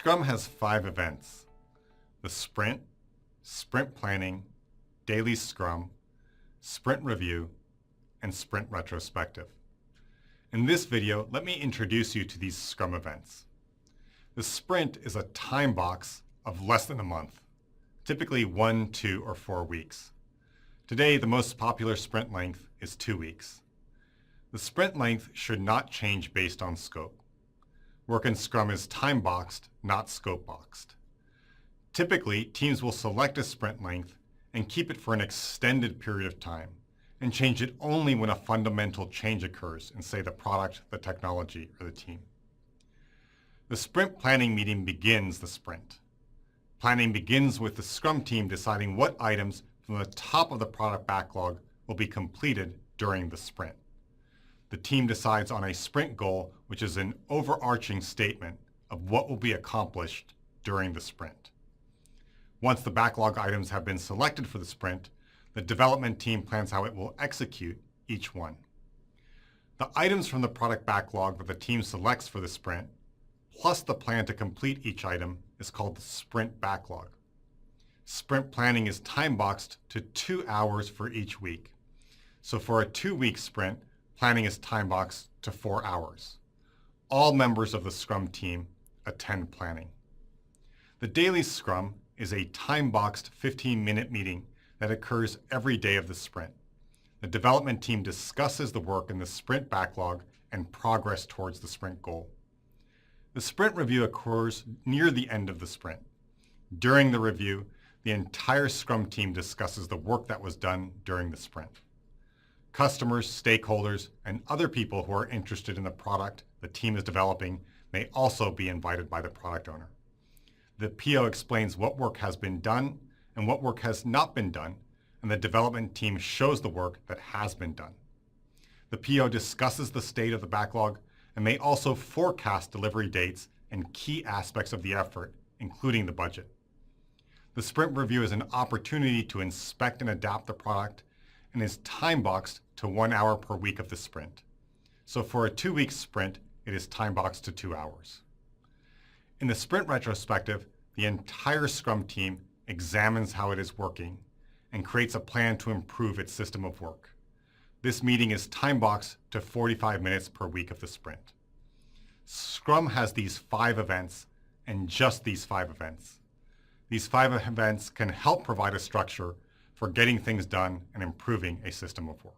Scrum has 5 events: the sprint, sprint planning, daily scrum, sprint review, and sprint retrospective. In this video, let me introduce you to these Scrum events. The sprint is a time box of less than a month, typically 1, 2, or 4 weeks. Today, the most popular sprint length is 2 weeks. The sprint length should not change based on scope. Work in Scrum is time-boxed, not scope-boxed. Typically, teams will select a sprint length and keep it for an extended period of time, and change it only when a fundamental change occurs in, say, the product, the technology, or the team. The sprint planning meeting begins the sprint. Planning begins with the Scrum team deciding what items from the top of the product backlog will be completed during the sprint. The team decides on a sprint goal, which is an overarching statement of what will be accomplished during the sprint. Once the backlog items have been selected for the sprint, the development team plans how it will execute each one. The items from the product backlog that the team selects for the sprint, plus the plan to complete each item, is called the sprint backlog. Sprint planning is time-boxed to 2 hours for each week. So for a 2-week sprint, planning is time-boxed to 4 hours. All members of the Scrum team attend planning. The Daily Scrum is a time-boxed 15-minute meeting that occurs every day of the sprint. The development team discusses the work in the sprint backlog and progress towards the sprint goal. The sprint review occurs near the end of the sprint. During the review, the entire Scrum team discusses the work that was done during the sprint. Customers, stakeholders, and other people who are interested in the product the team is developing may also be invited by the product owner. The PO explains what work has been done and what work has not been done, and the development team shows the work that has been done. The PO discusses the state of the backlog and may also forecast delivery dates and key aspects of the effort, including the budget. The sprint review is an opportunity to inspect and adapt the product and is time-boxed to 1 hour per week of the sprint. So for a 2-week sprint, it is time-boxed to 2 hours. In the sprint retrospective, the entire Scrum team examines how it is working and creates a plan to improve its system of work. This meeting is time-boxed to 45 minutes per week of the sprint. Scrum has these 5 events and just these 5 events. These 5 events can help provide a structure for getting things done and improving a system of work.